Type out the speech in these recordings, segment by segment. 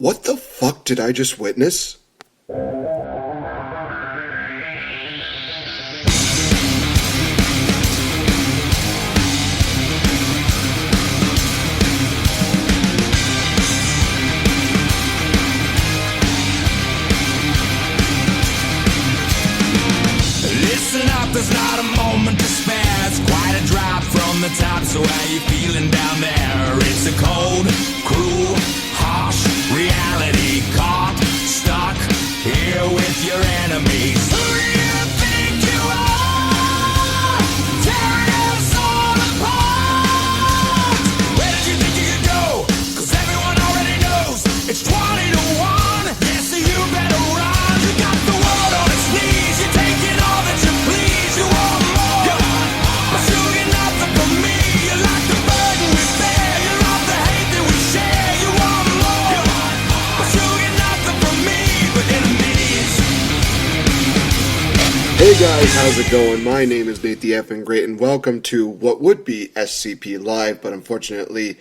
What the fuck did I just witness? Listen up, there's not a moment to spare. It's quite a drop from the top, so how you feeling down there? It's a cold, cruel, harsh reality. Caught, stuck here with your enemies. Who do you think you are? Tearing us all apart. Where did you think you could go? 'Cause everyone already knows it's 20 to 1. Yeah, so you better run. You got the world on its knees. You're taking all that you please. You want more, but you get nothing from me. You're like the burden we bear. You're all the hate that we share. You want more, but you get nothing from me but enemies. Hey guys, how's it going? My name is Nate the Effing Great, and welcome to what would be SCP Live, but unfortunately,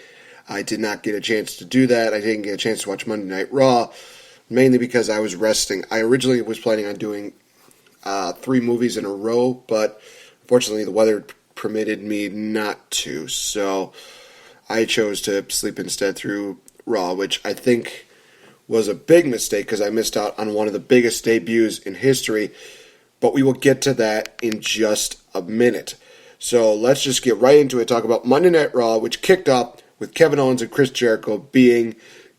I did not get a chance to do that. I didn't get a chance to watch Monday Night Raw, mainly because I was resting. I originally was planning on doing 3 movies in a row, but unfortunately the weather permitted me not to, so I chose to sleep instead through Raw, which I think was a big mistake because I missed out on one of the biggest debuts in history, but we will get to that in just a minute. So let's just get right into it, talk about Monday Night Raw, which kicked off with Kevin Owens and Chris Jericho being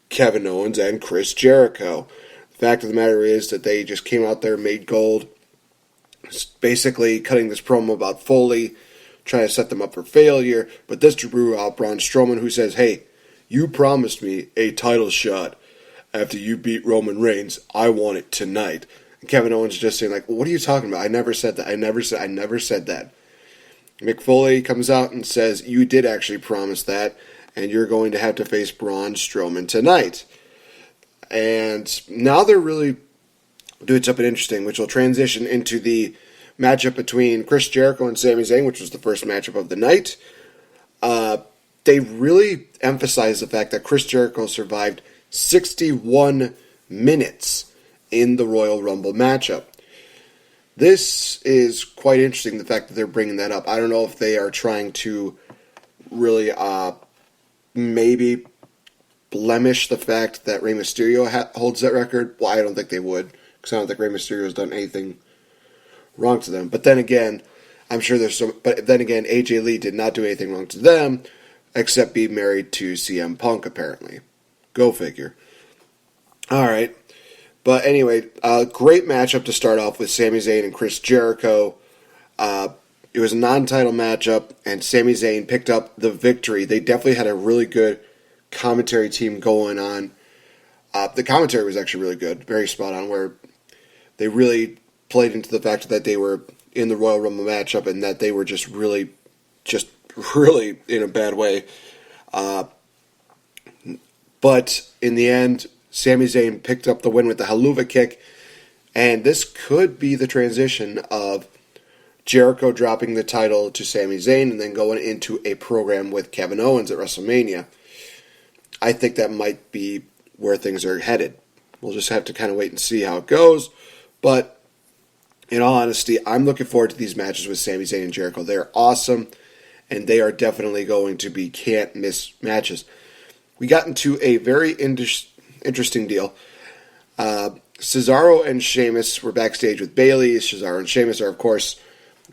Kevin Owens and Chris Jericho. The fact of the matter is that they just came out there, made gold, basically cutting this promo about Foley, trying to set them up for failure, but this drew out Braun Strowman, who says, hey, you promised me a title shot after you beat Roman Reigns. I want it tonight. And Kevin Owens just saying, like, what are you talking about? I never said that. I never said that. Mick Foley comes out and says, you did actually promise that, and you're going to have to face Braun Strowman tonight. And now they're really doing something interesting, which will transition into the matchup between Chris Jericho and Sami Zayn, which was the first matchup of the night. They really emphasize the fact that Chris Jericho survived 61 minutes in the Royal Rumble matchup. This is quite interesting, the fact that they're bringing that up. I don't know if they are trying to really maybe blemish the fact that Rey Mysterio holds that record. Well, I don't think they would, because I don't think Rey Mysterio has done anything wrong to them. But then again, I'm sure there's some. But then again, AJ Lee did not do anything wrong to them, except be married to CM Punk, apparently. Go figure. All right. But anyway, great matchup to start off with Sami Zayn and Chris Jericho. It was a non-title matchup, and Sami Zayn picked up the victory. They definitely had a really good commentary team going on. The commentary was actually really good, very spot on, where they really played into the fact that they were in the Royal Rumble matchup and that they were just really in a bad way. But in the end, Sami Zayn picked up the win with the Helluva Kick, and this could be the transition of Jericho dropping the title to Sami Zayn and then going into a program with Kevin Owens at WrestleMania. I think that might be where things are headed. We'll just have to kind of wait and see how it goes, but in all honesty, I'm looking forward to these matches with Sami Zayn and Jericho. They are awesome, and they are definitely going to be can't-miss matches. We got into a very interesting deal. Cesaro and Sheamus were backstage with Bayley. Cesaro and Sheamus are, of course,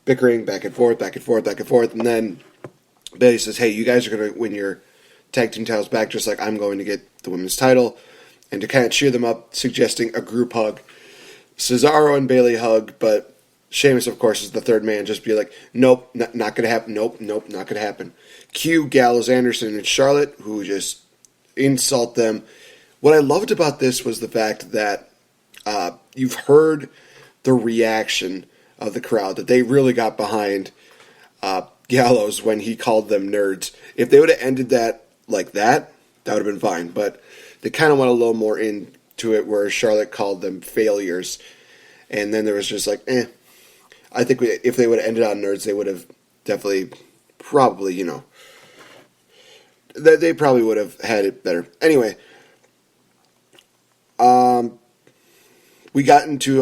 bickering back and forth, and then Bayley says, hey, you guys are going to win your tag team titles back just like I'm going to get the women's title, and to kind of cheer them up, suggesting a group hug. Cesaro and Bayley hug, but Sheamus, of course, is the third man, just be like, nope, not going to happen, nope, not going to happen. Cue Gallows, Anderson, and Charlotte, who just insult them. What I loved about this was the fact that you've heard the reaction of the crowd, that they really got behind Gallows when he called them nerds. If they would have ended that like that, that would have been fine. But they kind of went a little more into it where Charlotte called them failures. And then there was just like, I think if they would have ended on nerds, they would have definitely, probably, they probably would have had it better. Anyway, we got into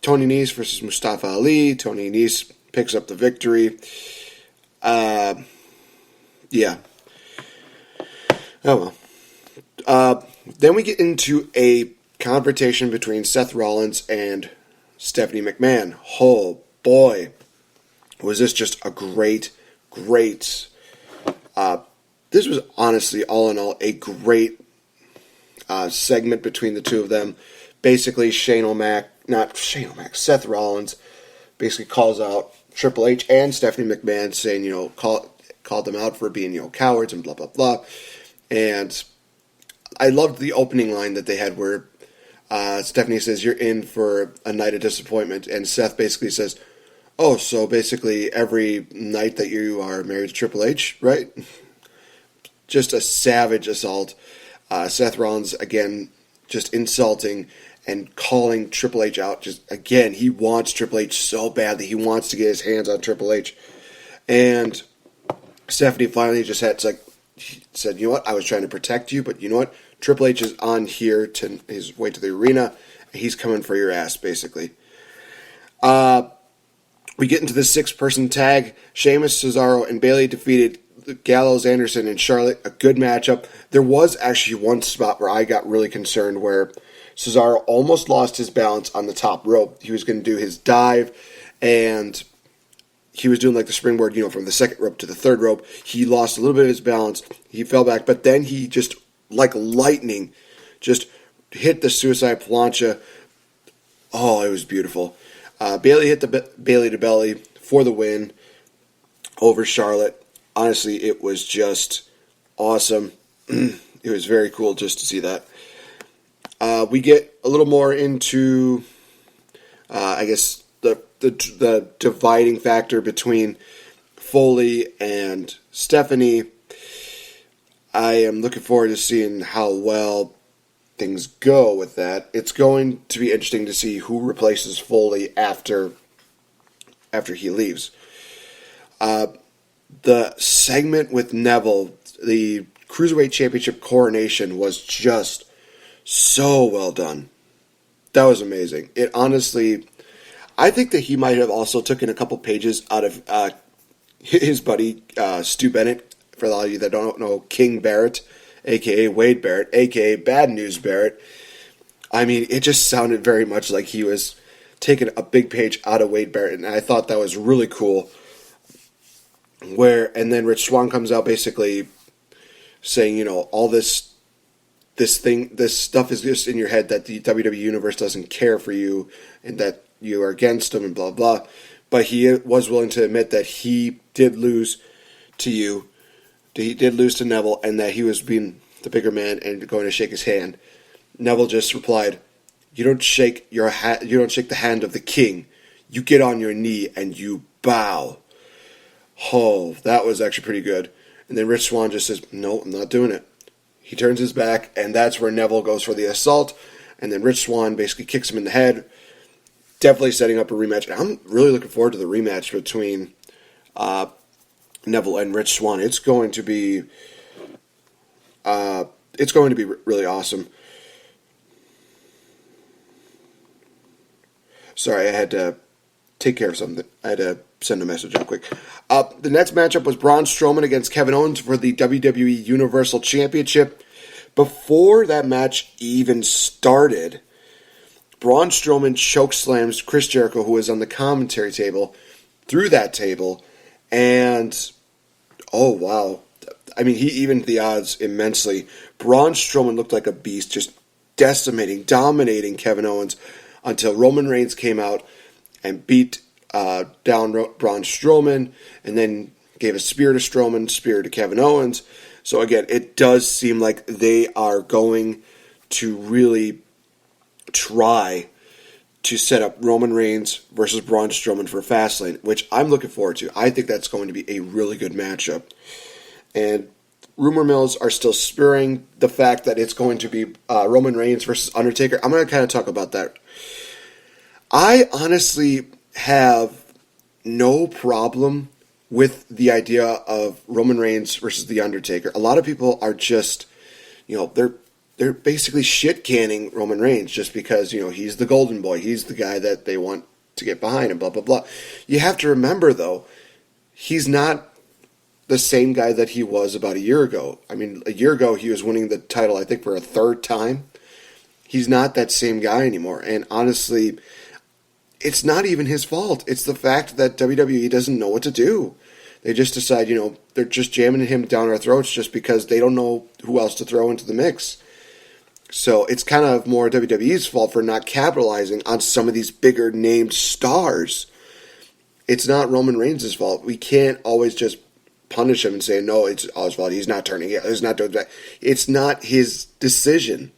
Tony Nese versus Mustafa Ali. Tony Nese picks up the victory. Yeah. Oh well. Then we get into a confrontation between Seth Rollins and Stephanie McMahon. Oh boy, was this just a great. This was honestly, all in all, a great segment between the two of them. Basically, Seth Rollins basically calls out Triple H and Stephanie McMahon, saying, called them out for being, cowards and blah, blah, blah. And I loved the opening line that they had where Stephanie says, "You're in for a night of disappointment." And Seth basically says, "Oh, so basically every night that you are married to Triple H, right?" Just a savage assault. Seth Rollins, again, just insulting and calling Triple H out. Just, again, he wants Triple H so badly. He wants to get his hands on Triple H. And Stephanie finally just said, "You know what? I was trying to protect you, but you know what? Triple H is on here to his way to the arena. He's coming for your ass," basically. We get into the 6-person tag. Sheamus, Cesaro, and Bayley defeated Gallows, Anderson, and Charlotte. A good matchup. There was actually one spot where I got really concerned where Cesaro almost lost his balance on the top rope. He was going to do his dive, and he was doing like the springboard, from the second rope to the third rope. He lost a little bit of his balance. He fell back, but then he just, like lightning, just hit the suicide plancha. Oh, it was beautiful. Bayley hit the Bayley to belly for the win over Charlotte. Honestly, it was just awesome. It was very cool just to see that. We get a little more into, I guess, the dividing factor between Foley and Stephanie. I am looking forward to seeing how well things go with that. It's going to be interesting to see who replaces Foley after he leaves. The segment with Neville, the Cruiserweight Championship coronation, was just so well done. That was amazing. It honestly, I think that he might have also taken a couple pages out of his buddy Stu Bennett. For a lot of you that don't know, King Barrett, a.k.a. Wade Barrett, a.k.a. Bad News Barrett. I mean, it just sounded very much like he was taking a big page out of Wade Barrett, and I thought that was really cool. And then Rich Swann comes out basically saying, all this stuff is just in your head, that the WWE Universe doesn't care for you and that you are against them and blah, blah. But he was willing to admit that he did lose to you. He did lose to Neville, and that he was being the bigger man and going to shake his hand. Neville just replied, "You don't shake you don't shake the hand of the king. You get on your knee and you bow." Oh, that was actually pretty good. And then Rich Swann just says, "No, I'm not doing it." He turns his back, and that's where Neville goes for the assault. And then Rich Swann basically kicks him in the head, definitely setting up a rematch. And I'm really looking forward to the rematch between Neville and Rich Swann. It's going to be really awesome. Sorry, I had to take care of something. I had to send a message out quick. The next matchup was Braun Strowman against Kevin Owens for the WWE Universal Championship. Before that match even started, Braun Strowman chokeslams Chris Jericho, who was on the commentary table, through that table. And, oh wow, I mean, he evened the odds immensely. Braun Strowman looked like a beast, just dominating Kevin Owens, until Roman Reigns came out and beat down Braun Strowman, and then gave a spear to Strowman, spear to Kevin Owens. So again, it does seem like they are going to really try to set up Roman Reigns versus Braun Strowman for Fastlane, which I'm looking forward to. I think that's going to be a really good matchup. And rumor mills are still spurring the fact that it's going to be Roman Reigns versus Undertaker. I'm going to kind of talk about that. I honestly have no problem with the idea of Roman Reigns versus The Undertaker. A lot of people are just, they're they're basically shit-canning Roman Reigns just because, he's the golden boy. He's the guy that they want to get behind and blah, blah, blah. You have to remember, though, he's not the same guy that he was about a year ago. I mean, a year ago, he was winning the title, I think, for a third time. He's not that same guy anymore. And honestly, it's not even his fault. It's the fact that WWE doesn't know what to do. They just decide, they're just jamming him down our throats just because they don't know who else to throw into the mix. So it's kind of more WWE's fault for not capitalizing on some of these bigger named stars. It's not Roman Reigns' fault. We can't always just punish him and say, no, it's all his fault. He's not turning it. He's not doing that. It's not his decision.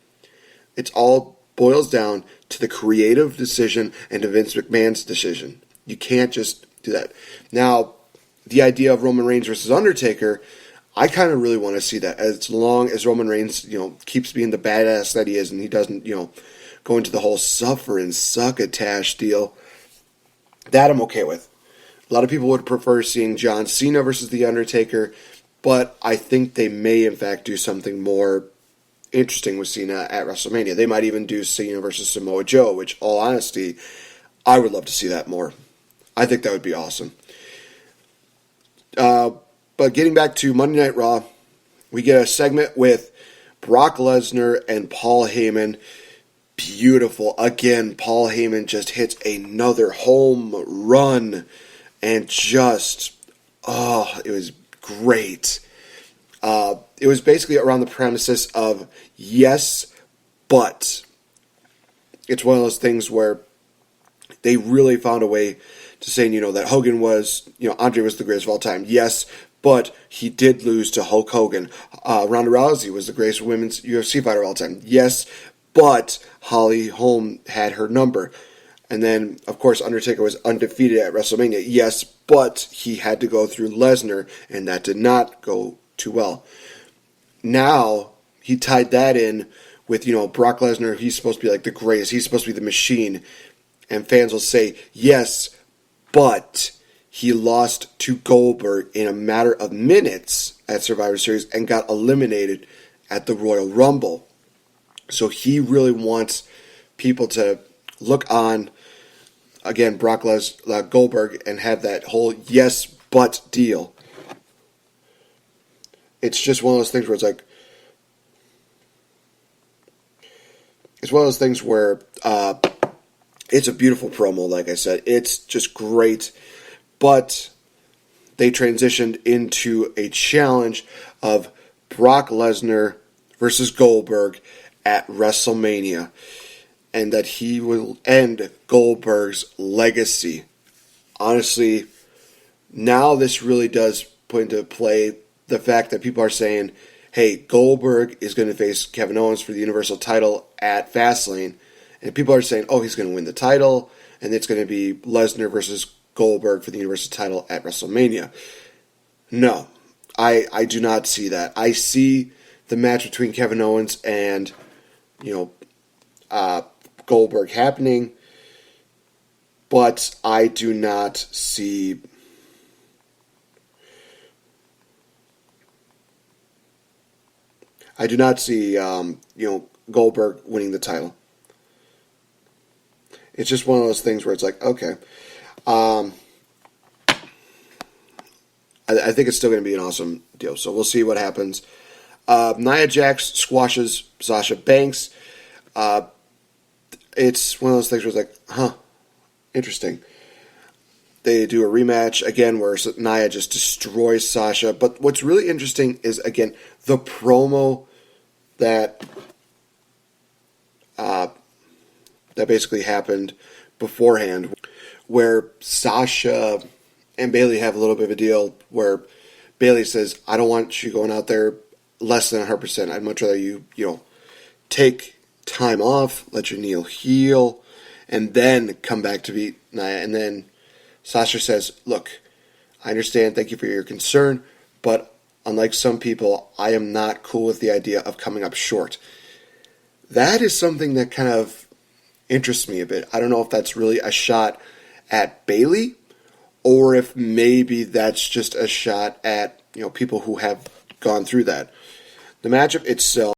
It's all boils down to the creative decision and to Vince McMahon's decision. You can't just do that. Now, the idea of Roman Reigns versus Undertaker, I kind of really want to see that. As long as Roman Reigns, keeps being the badass that he is and he doesn't, go into the whole suffer and succotash deal, that I'm okay with. A lot of people would prefer seeing John Cena versus The Undertaker, but I think they may, in fact, do something more interesting with Cena at WrestleMania. They might even do Cena versus Samoa Joe, which, all honesty, I would love to see that more. I think that would be awesome. But getting back to Monday Night Raw, we get a segment with Brock Lesnar and Paul Heyman. Beautiful. Again, Paul Heyman just hits another home run. And just, it was great. It was basically around the premises of yes, but. It's one of those things where they really found a way to say, that Hogan was, Andre was the greatest of all time. Yes, but he did lose to Hulk Hogan. Ronda Rousey was the greatest women's UFC fighter of all time. Yes, but Holly Holm had her number. And then, of course, Undertaker was undefeated at WrestleMania. Yes, but he had to go through Lesnar, and that did not go too well. Now, he tied that in with, Brock Lesnar. He's supposed to be like the greatest. He's supposed to be the machine. And fans will say, yes, but he lost to Goldberg in a matter of minutes at Survivor Series and got eliminated at the Royal Rumble. So he really wants people to look on, again, Goldberg and have that whole yes, but deal. It's just one of those things where it's like, it's one of those things where it's a beautiful promo, like I said. It's just great. But they transitioned into a challenge of Brock Lesnar versus Goldberg at WrestleMania. And that he will end Goldberg's legacy. Honestly, now this really does put into play the fact that people are saying, hey, Goldberg is going to face Kevin Owens for the Universal title at Fastlane. And people are saying, oh, he's going to win the title, and it's going to be Lesnar versus Goldberg for the Universal title at WrestleMania. No, I do not see that. I see the match between Kevin Owens and, Goldberg happening, but I do not see Goldberg winning the title. It's just one of those things where it's like, okay, I think it's still going to be an awesome deal. So we'll see what happens. Nia Jax squashes Sasha Banks. It's one of those things where it's like, interesting. They do a rematch again where Nia just destroys Sasha. But what's really interesting is, again, the promo that basically happened beforehand, where Sasha and Bayley have a little bit of a deal where Bayley says, I don't want you going out there less than 100%. I'd much rather you, take time off, let your knee heal, and then come back to beat Nia. And then Sasha says, look, I understand, thank you for your concern, but unlike some people, I am not cool with the idea of coming up short. That is something that kind of interests me a bit. I don't know if that's really a shot at Bayley, or if maybe that's just a shot at, people who have gone through that. The matchup itself,